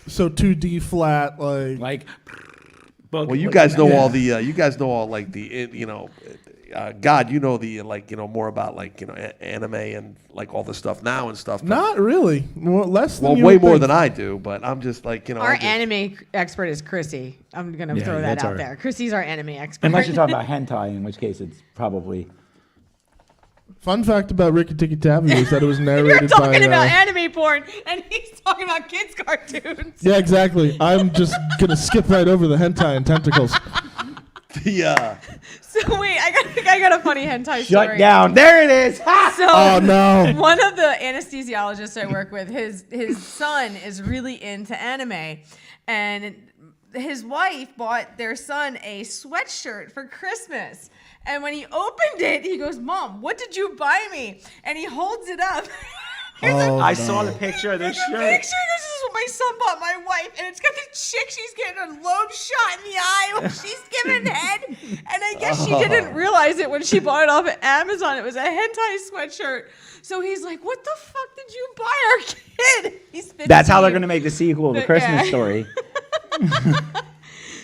So 2D flat, Like, Well, you guys know all the like the God, the more about anime and like all the stuff now and stuff. not really. Less than Well, you way would more think. than I do, but I'm just like Our anime expert is Chrissy. I'm gonna throw that that's out our- there. Chrissy's our anime expert. unless you're talking about hentai, in which case it's probably. Fun fact about Ricky Tikki Tavi is that it was You're narrated by. talking about anime porn, and he's talking about kids' cartoons. Yeah, exactly. I'm just gonna skip right over the hentai and tentacles. So wait, I got a funny hentai story. Shut down. There it is. So Oh no! one of the anesthesiologists I work with, his son is really into anime, and his wife bought their son a sweatshirt for Christmas. And when he opened it, he goes, "Mom, what did you buy me?" And he holds it up. I saw the picture of this There's a shirt. picture. This is what my son bought my wife, and it's got the chick. She's getting a lobe shot in the eye when she's giving head, and I guess she didn't realize it when she bought it off of Amazon. It was a hentai sweatshirt. So he's like, "What the fuck did you buy our kid?" He's 15. That's how they're gonna make the sequel, The Yeah. Christmas Story.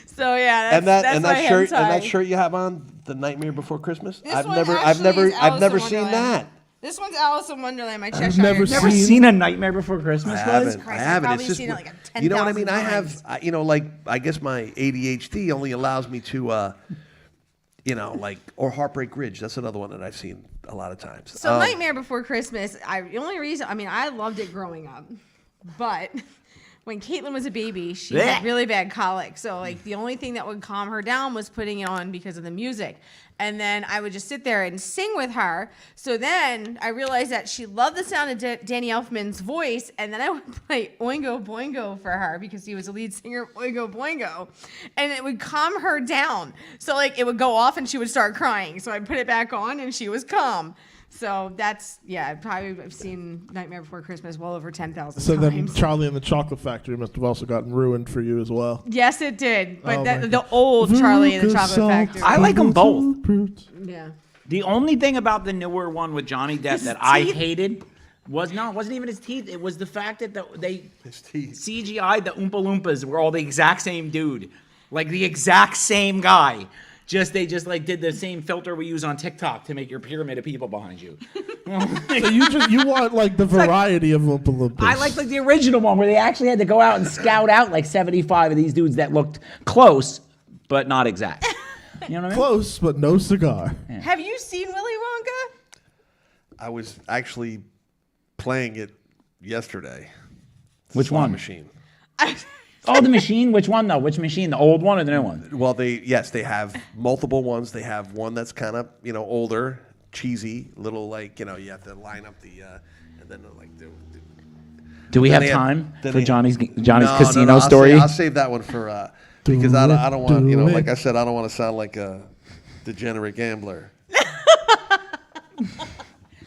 So yeah, that's my hentai. and that shirt you have on, The Nightmare Before Christmas. This I've one never actually is Alice in seen Wonderland. that. This one's Alice in Wonderland. My Cheshire. I've never Never seen A Nightmare Before Christmas. I Buzz? haven't. Christ, I I've haven't. probably It's just seen it like a you know what I mean. 10,000 I times. have. Like I guess my ADHD only allows me to, or Heartbreak Ridge. That's another one that I've seen a lot of times. So Nightmare Before Christmas, the only reason, I loved it growing up, but when Caitlin was a baby, she had really bad colic. So like the only thing that would calm her down was putting it on because of the music. And then I would just sit there and sing with her. So then I realized that she loved the sound of Danny Elfman's voice. And then I would play Oingo Boingo for her because he was the lead singer of Oingo Boingo. And it would calm her down. So like it would go off and she would start crying. So I'd put it back on and she was calm. So that's, I've seen Nightmare Before Christmas well over 10,000 So then times. Charlie and the Chocolate Factory must have also gotten ruined for you as well. Yes, it did. But Oh my the old Charlie and the Chocolate Factory. I like them both. Yeah. The only thing about the newer one with Johnny Depp that I hated it wasn't even his teeth. It was the fact that they CGI the Oompa Loompas were all the exact same dude, like the exact same guy. They just like did the same filter we use on TikTok to make your pyramid of people behind you. So you want like the variety of Oompa Loompas. I like the original one where they actually had to go out and scout out like 75 of these dudes that looked close but not exact. You know what I mean? Close, but no cigar. Have you seen Willy Wonka? I was actually playing it yesterday. Which Slot one? Machine. Oh, the machine? Which one, though? Which machine? The old one or the new one? Well, they have multiple ones. They have one that's kind of older, cheesy, little you have to line up the and then like Do we have they have- time then for they- Johnny's No, casino I'll story? I'll save that one for because I don't want like I said I don't want to sound like a degenerate gambler.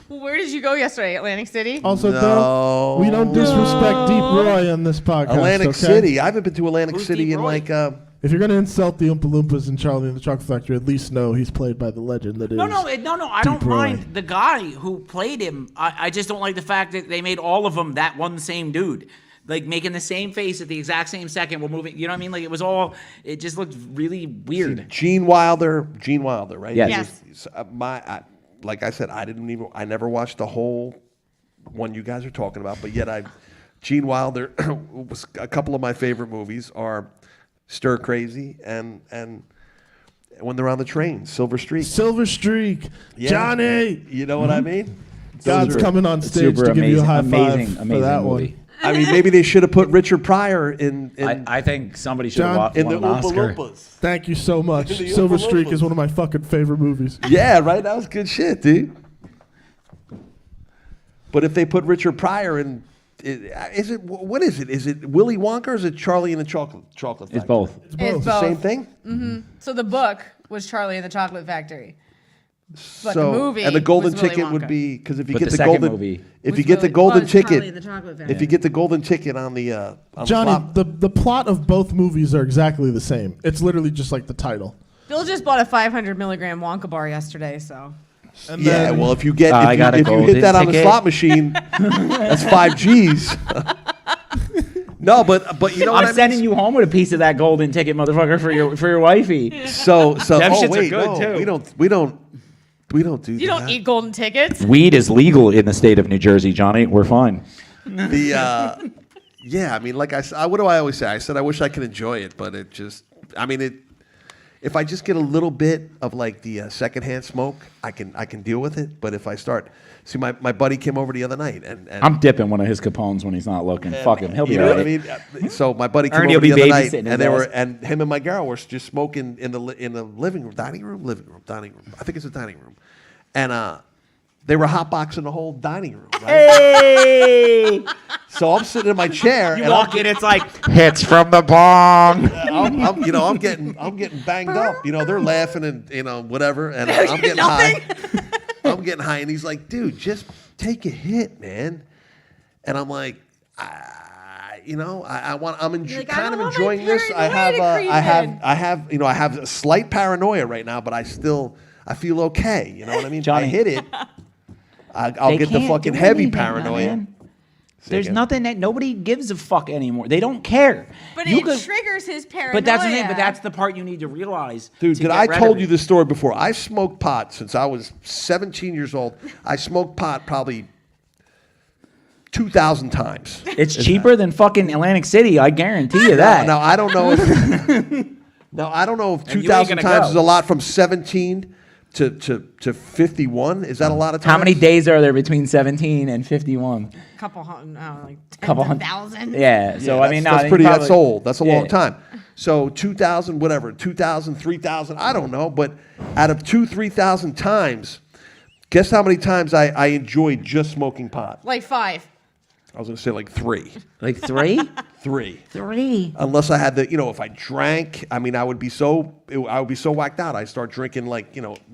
Well, where did you go yesterday? Atlantic City? Also, No. we don't disrespect Deep Roy on this podcast. Atlantic okay? City. I haven't been to Atlantic Who's City Deep in Roy? like If you're gonna insult the Oompa Loompas and Charlie and the Chocolate Factory, at least know he's played by the legend that is. No, I don't Deep Roy. mind the guy who played him. I just don't like the fact that they made all of them that one same dude. Like making the same face at the exact same second while moving. You know what I mean? Like it just looked really weird. Gene Wilder, right? Yes. Yes. Like I said, I never watched the whole one you guys are talking about, but yet Gene Wilder was a couple of my favorite movies are Stir Crazy and when they're on the train, Silver Streak. Silver Streak, Yeah. Johnny. You know what I mean? God's coming on stage super to give you a high amazing five for that movie. one. I mean, maybe they should have put Richard Pryor in I think somebody should John, have in won the an Oompa Oscar. Loompas. Thank you so much. The Silver Oompa Streak Loompas. is one of my fucking favorite movies. Yeah, right. That was good shit, dude. But if they put Richard Pryor in, what is it? Is it Willy Wonka or is it Charlie and the Chocolate Factory? It's both. It's It's the same thing. So the book was Charlie and the Chocolate Factory. But So the movie and the golden was Willy ticket would Wonka. be because if you But get the the second golden movie if Was you get the Willy- golden was Charlie ticket and the Chocolate Factory. if you get the golden ticket on the on Johnny, the flop, the plot of both movies are exactly the same. It's literally just like the title. Bill just bought a 500 milligram Wonka bar yesterday, so And Yeah, then, well, if you get I got a if you hit golden that on the ticket. slot machine, that's 5 G's. No, but you know what I'm I sending mean? you home with a piece of that golden ticket, motherfucker, for your wifey. So Them oh shits are wait, good, no, too. we don't do You don't that. eat golden tickets. Weed is legal in the state of New Jersey, Johnny. We're fine. The yeah, I mean, like I said, what do I always say? I said I wish I could enjoy it, but it just, I mean, it. If I just get a little bit of like the secondhand smoke, I can deal with it. But if I start, see, my buddy came over the other night, and I'm dipping one of his Capones when he's not looking. Fuck him. He'll be you know all what I right. mean? So my buddy came Ernie over will the be other night, babysitting his and they were, ass. and him and my girl were just smoking in the living room, dining room. I think it's a dining room, and they were hotboxing the whole dining room. Right? Hey! So I'm sitting in my chair, You and walk in, it's like hits from the bong. I'm getting banged up. You know, they're laughing and whatever, and I'm getting high. I'm getting high, and he's like, "Dude, just take a hit, man." And I'm like, I'm Like, I kind don't of want enjoying my this. I paranoia have, to I have a slight paranoia right now, but I feel okay. You know what I mean? Johnny. I hit it. I'll get the fucking heavy paranoia. There's again. nothing that nobody gives a fuck anymore. They don't care. But You it could- triggers his paranoia. But that's the thing. But that's the part you need to realize. Dude, to did get I rid told of you it. this story before? I smoked pot since I was 17 years old. I smoked pot probably 2,000 times. It's cheaper than fucking Atlantic City. I guarantee you that. Now I don't know if now I don't know if And you ain't 2,000 gonna times go. is a lot from 17 to 51. Is that a lot of times? How many days are there between 17 and 51? couple hundred, like Couple 10,000. Yeah. So I mean, no, that's you pretty. probably- That's old. That's a Yeah. long time. So 2,000, whatever, 2,000, 3,000. I don't know, but out of 3,000 times, guess how many times I enjoyed just smoking pot? Like 5. I was gonna say like 3. Like 3? 3. 3. Unless I had if I drank, I mean, I would be so whacked out. I'd start drinking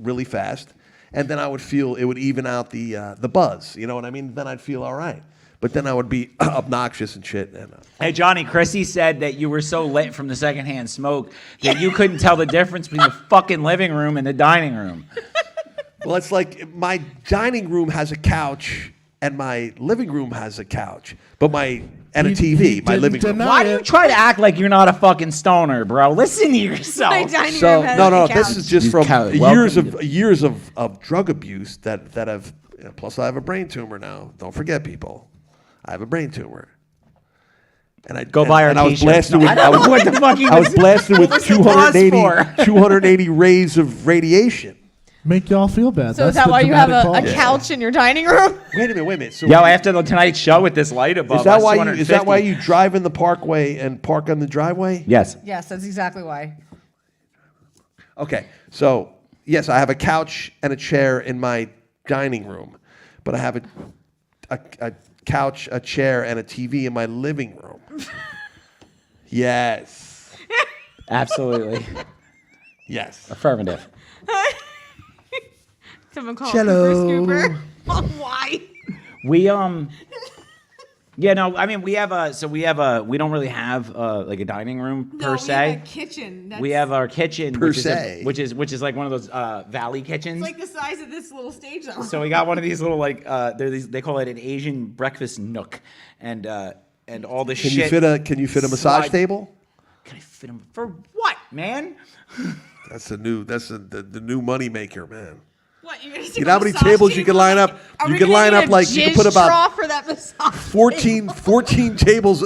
really fast, and then I would feel it would even out the buzz. You know what I mean? Then I'd feel all right. But then I would be obnoxious and shit. And Hey, Johnny, Chrissy said that you were so lit from the secondhand smoke that you couldn't tell the difference between the fucking living room and the dining room. well, it's like my dining room has a couch and my living room has a couch, but and a He TV. My didn't living room. deny Why do you it. try to act like you're not a fucking stoner, bro? Listen to yourself. My dining So room has no, a this couch. is just You from count. years of drug abuse that have. Plus, I have a brain tumor now. Don't forget, people. I have a brain tumor. And I Go buy our and I was t-shirts. blasted No, with I don't know what the fuck you I was blasted with What was the pause 280 for? 280 rays of radiation. Make y'all feel bad. So is That's that the why you have dramatic a pause. couch in your dining room? Wait a minute. So Yo, after the Tonight Show with this light above is that us, why you 250. drive in the parkway and park on the driveway? Yes. Yes, that's exactly why. Okay, so yes, I have a couch and a chair in my dining room, but I have a couch, a chair, and a TV in my living room. Yes, Absolutely. yes. Affirmative. Someone call Cello. Cooper Scooper. Why? We yeah, no, I mean we don't really have like a dining room per se. We have a kitchen. That's We have our kitchen Per which se. is like one of those valley kitchens. like the size of this little stage. Though. So we got one of these little they call it an Asian breakfast nook, and all the Can shit. you fit a massage slide- table? Can I fit them for what, man? That's the new money maker, man. What, you're gonna You know how many tables you can line up? Are You we can gonna line need up a like you can jizz put about straw for that massage 14 tables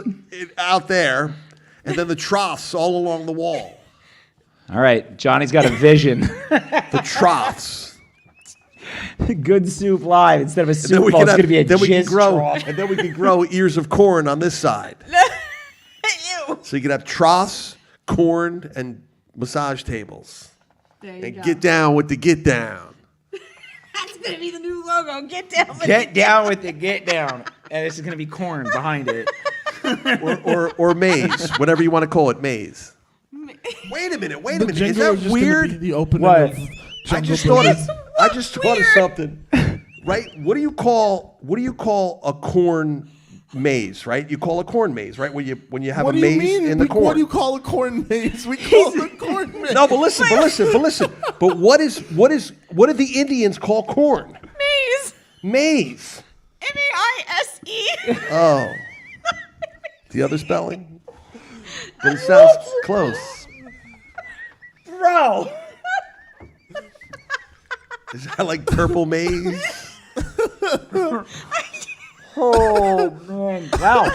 out there, and then the troughs all along the wall. All right, Johnny's got a vision. The troughs. Good soup live instead of a And then soup we bowl. can It's have, gonna be a then we can jizz grow, trough. and then we can grow ears of corn on this side. Ew. So you can have troughs, corn, and massage tables, There you and go. get down with the get down. That's gonna be the new logo. Get down. With Get down with the get down, and this is gonna be corn behind it. or maize, whatever you want to call it, maize. Wait a minute. The Is jingle that is just gonna weird? be the opening What? of I Jungle just thought Brothers. I just thought of something. Right? What do you call a corn maze, right? You call a corn maze, right? When you have What a do you maze mean? in the corn. What do you call a corn maze? We call it a corn maze. No, but listen. But what did the Indians call corn? Maze. Maze. M-A-I-S-E. Oh. The other spelling? But it sounds close. Bro. Is that like purple maze? Oh man. Wow.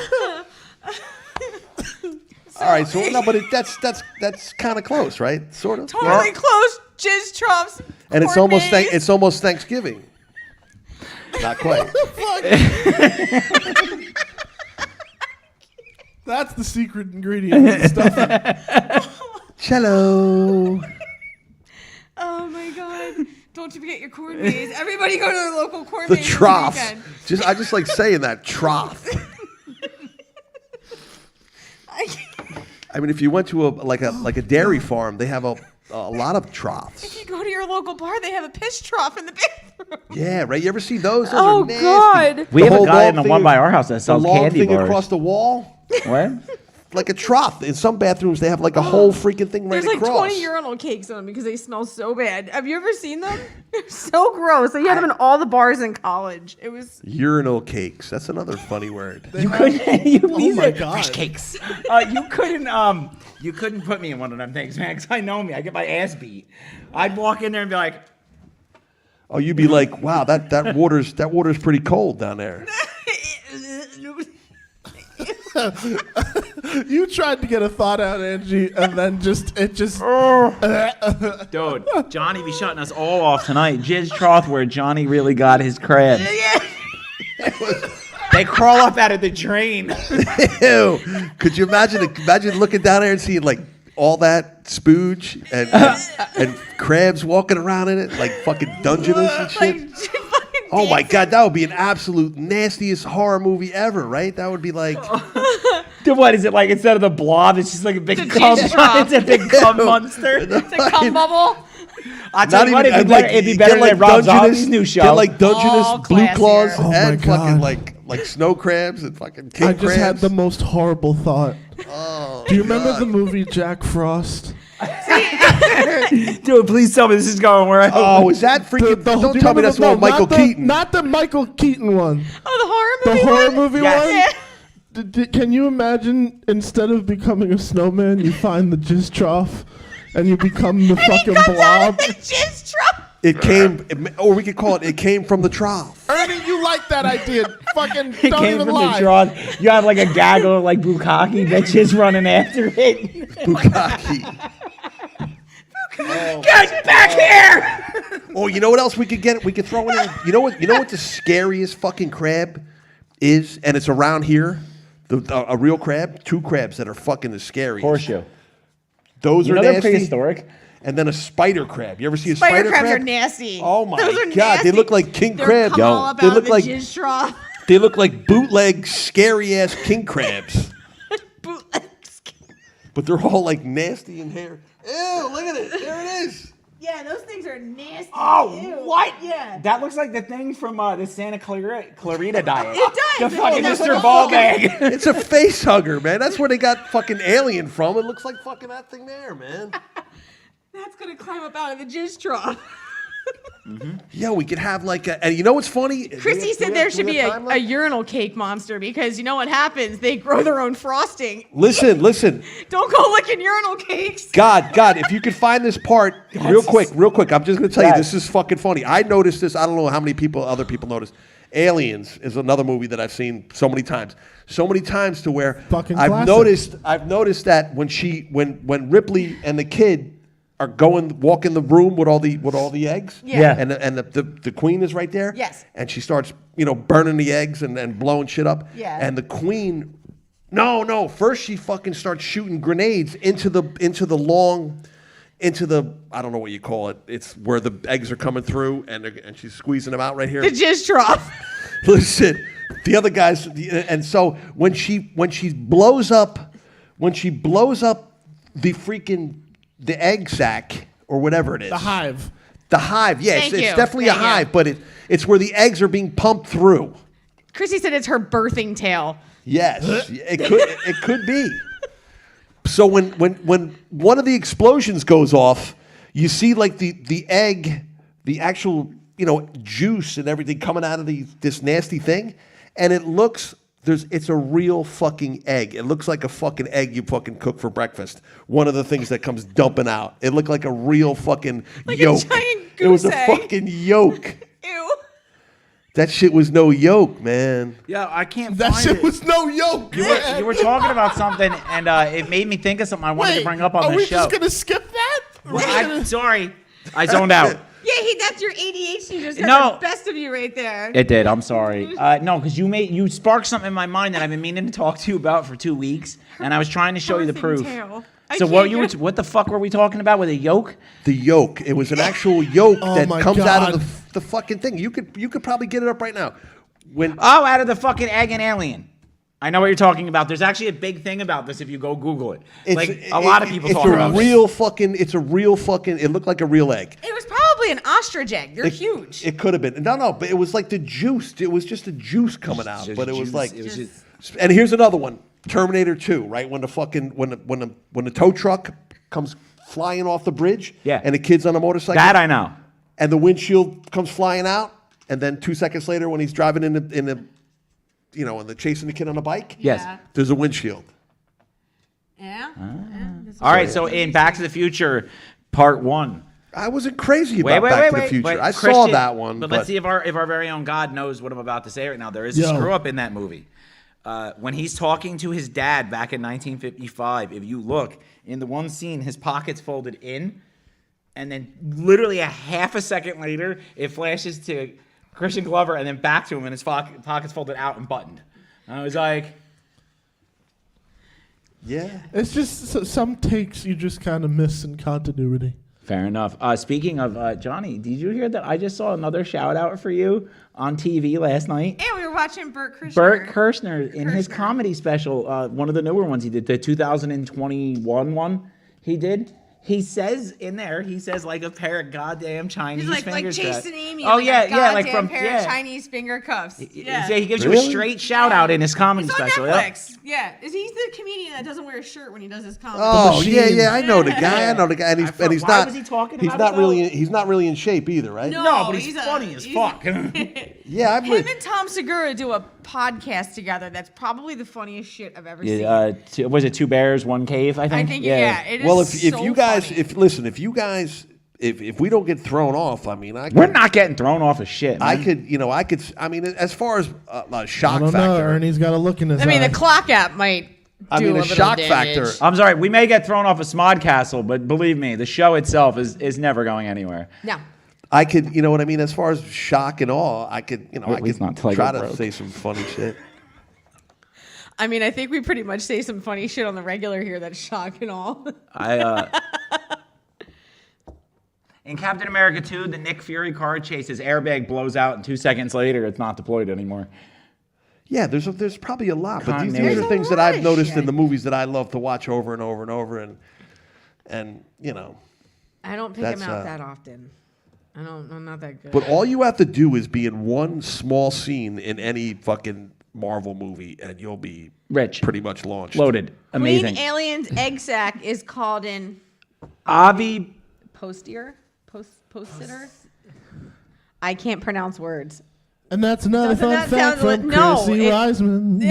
All right, so no, but that's kind of close, right? Sort of. Totally close. Jizz troughs. And it's corn almost maze. it's almost Thanksgiving. Not quite. That's the secret ingredient of the stuff. Cello. Oh my god. Don't you forget your corn maze. Everybody go to their local corn The maze. this trough. weekend. I just like saying that trough. I mean, if you went to a dairy farm, they have a lot of troughs. If you go to your local bar, they have a piss trough in the bathroom. Yeah, right. You ever see those? Those Oh, are nasty. God. We The have a whole guy long in the thing one of- by our house that sells the long candy thing bars. across the wall, What? like a trough. In some bathrooms, they have like a whole freaking thing right There's like across. 20 urinal cakes on them because they smell so bad. Have you ever seen them? They're so gross. They had them in all the bars in college. It was. Urinal cakes. That's another funny word. You couldn't. You, Oh my God. Fresh cakes. You couldn't put me in one of them things, man. 'Cause I know me. I get my ass beat. I'd walk in there and be like, Oh, you'd be like, wow, that water's pretty cold down there. You tried to get a thought out, Angie, and then it just. dude, Johnny be shutting us all off tonight. Jizz trough where Johnny really got his crabs. They crawl up out of the drain. Ew. Could you imagine looking down there and seeing like all that spooge and crabs walking around in it like fucking Dungeness and shit? Oh my God, that would be an absolute nastiest horror movie ever, right? That would be like, Dude, what is it like? Instead of the blob, it's just like a big It's a cum. jizz trough. It's a big cum monster. It's a cum bubble. I tell you what, it'd be better than Rob Zombie's new show. Get like Dungeness, All Blue classier. Claws, Oh my and fucking God. like snow crabs and fucking king I just crabs. had the most horrible thought. Oh, Do you remember the movie Jack Frost? Dude, please tell me this is going where I hope. Oh, is that freaking? Do you Don't tell me remember that's the one with Michael Keaton. Not the Michael Keaton one. Oh, The the horror movie horror one? movie Yes. one? Can you imagine instead of becoming a snowman, you find the jizz trough and you become the fucking Comes out of blob? the jizz trough. It came, or we could call it. It came from the trough. Ernie, you like that idea? Fucking It don't came even from lie. the trough. You have like a gaggle of like bukkake bitches running after it. Bukkake. Get back here! Oh, you know what else we could get? We could throw in there. You know what the scariest fucking crab is, and it's around here. A real crab. Two crabs that are fucking the scariest. Horseshoe. Those You are know they're nasty. prehistoric. And then a spider crab. You ever see a Spider spider crabs crab? are nasty. Oh my Those are God, nasty. they look like king They're crabs. come all up They out look of the like jizz trough. they look like bootleg, scary ass king crabs. Bootlegs. But they're all like nasty in hair. Ew, look at it. There it is. Yeah, those things are nasty. Oh, Ew. what? Yeah. That looks like the thing from the Santa Clarita diet. It does. The fucking That's Mr. what- Ball Bag. It's a face hugger, man. That's where they got fucking Alien from. It looks like fucking that thing there, man. That's gonna climb up out of the jizz trough. Yeah, we could have like a, and you know what's funny? Christy said there should be a urinal cake monster because you know what happens? They grow their own frosting. Listen. Don't go licking urinal cakes. God, if you could find this part real quick. I'm just gonna tell you, this is fucking funny. I noticed this. I don't know how many other people noticed. Aliens is another movie that I've seen so many times to where Fucking I've classic. noticed that when Ripley and the kid are walk in the room with all the eggs, Yeah. and the queen is right there, Yes. and she starts burning the eggs and blowing shit up, Yeah. and the queen. No. First, she fucking starts shooting grenades into the I don't know what you call it. It's where the eggs are coming through, and she's squeezing them out right here. The jizz trough. Listen, the other guys, and so when she blows up the egg sack or whatever it is, The hive. yes, Thank it's you. definitely a Thank you. hive, but it's where the eggs are being pumped through. Chrissy said it's her birthing tale. Yes, it could be. So when one of the explosions goes off, you see like the egg, the actual juice and everything coming out of this nasty thing, and it looks it's a real fucking egg. It looks like a fucking egg you fucking cook for breakfast. One of the things that comes dumping out. It looked like a real fucking yolk. A giant goose it was a egg. fucking yolk. Ew. That shit was no yolk, man. Yeah, I can't That find shit it. was no yoke. You were talking about something, and it made me think of something I wanted to bring up on are the we show. just gonna skip that? I'm sorry. I zoned out. Yeah, that's your ADHD just got No. the best of you right there. It did. I'm sorry. No, because you sparked something in my mind that I've been meaning to talk to you about for 2 weeks, and I was trying to show you the Birthing proof. tale. So what the fuck were we talking about with a yolk? The yolk. It was an actual yolk that my comes out God. of the fucking thing. You could probably get it up right now. Out of the fucking egg and alien. I know what you're talking about. There's actually a big thing about this if you go Google it. A lot of people talk about it. It's a real fucking. It looked like a real egg. It was probably an ostrich egg. They're huge. It could have been. No, but it was like the juice. It was just a juice coming out. But it was like. And here's another one. Terminator 2. Right when the fucking when the tow truck comes flying off the bridge. Yeah. And the kid's on a motorcycle. That I know. And the windshield comes flying out. And then 2 seconds later, when he's driving in the chasing the kid on a bike. Yes. Yeah. There's a windshield. Yeah. All right. So in Back to the Future, Part 1. I wasn't crazy about Back to the Future. Wait, I saw Christian, that one. But let's see if our very own God knows what I'm about to say right now. There is a screw up in that movie. When he's talking to his dad back in 1955, if you look, in the one scene, his pocket's folded in, and then literally a half a second later, it flashes to Christian Glover and then back to him, and his pocket's folded out and buttoned. And I was like... Yeah. It's just some takes you just kind of miss in continuity. Fair enough. Speaking of Johnny, did you hear that I just saw another shout out for you on TV last night? And we were watching Bert Kirshner. Bert Kirshner in his comedy special, one of the newer ones he did, the 2021 one he did. He says in there, like a pair of goddamn Chinese He's finger like cuffs. chasing Amy. Oh like yeah, a yeah, like goddamn from pair of Chinese finger cuffs. Yeah. He gives you a straight shout out in his comedy It's on special. Netflix. Yeah. He's the comedian that doesn't wear a shirt when he does his comedy. Oh yeah, I know the guy. And he's Why not. was he talking he's about not really. He's not really in shape either, right? No, but he's funny as fuck. Yeah, Him and Tom Segura do a podcast together. That's probably the funniest shit I've ever seen. Was it 2 bears, 1 cave? I think. I think it is. Well, if so you guys, funny. if we don't get thrown off, I mean, We're not getting thrown off of shit. Man. I mean, as far as shock I don't factor. know. Ernie's got to look in his I mean, eye. the clock app might. I mean, do a the little shock damage. factor. I'm sorry, we may get thrown off a Smodcastle, but believe me, the show itself is never going anywhere. No. I could, you know what I mean? As far as shock and awe, I could, Or at least not till I try go to broke. say some funny shit. I mean, I think we pretty much say some funny shit on the regular here that's shock and all. In Captain America 2, the Nick Fury car chase, his airbag blows out, and 2 seconds later, it's not deployed anymore. Yeah, there's probably a lot, but these Continuity. are There's a things that lot I've of noticed shit. in the movies that I love to watch over and over and over, and I don't pick That's, him out that often. I'm not that good. But all you have to do is be in one small scene in any fucking Marvel movie, and you'll be Rich. pretty much launched. Loaded. Amazing. Green Alien's egg sac is called in Avi. postier. Post-sitter. I can't pronounce words. And that's another Doesn't fun that fact sound from like- no, Chrissy it- Wiseman.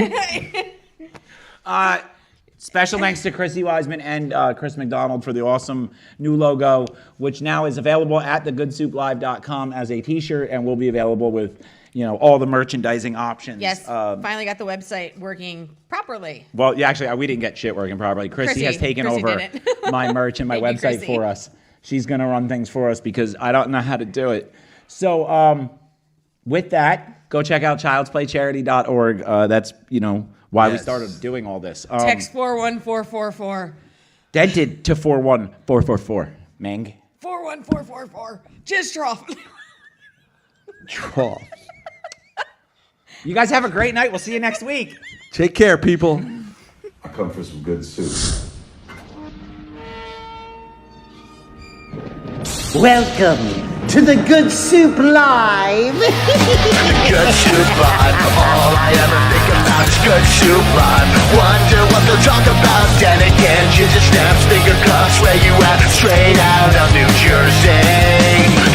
Special thanks to Chrissy Wiseman and Chris McDonald for the awesome new logo, which now is available at thegoodsouplive.com as a t-shirt and will be available with, all the merchandising options. Yes, finally got the website working properly. Well, yeah, actually, we didn't get shit working properly. Chrissy has taken Chrissy over did it. my merch and my Thank you, website Chrissy. for us. She's going to run things for us because I don't know how to do it. So with that, go check out childsplaycharity.org. That's, why we Yes. started doing all this. Text 41444. Dented to 41444. Mang. 41444. Just trough. Trough. You guys have a great night. We'll see you next week. Take care, people. I come for some good soup. Welcome to the Good Soup Live. Good Soup Live. All I ever think about is Good Soup Live. Wonder what they'll talk about. Then again, ginger snaps, finger cuffs, where you at? Straight out of New Jersey.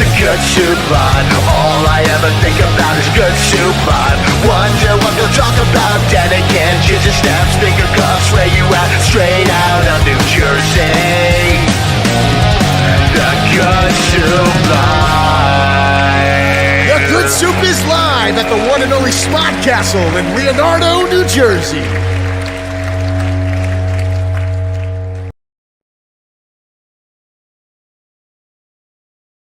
The Good Soup Live. All I ever think about is Good Soup Live. Wonder what they'll talk about. Then again, ginger snaps, finger cuffs, where you at? Straight out of New Jersey. The Good Soup Live. The Good Soup is live at the one and only Smart Castle in Leonardo, New Jersey.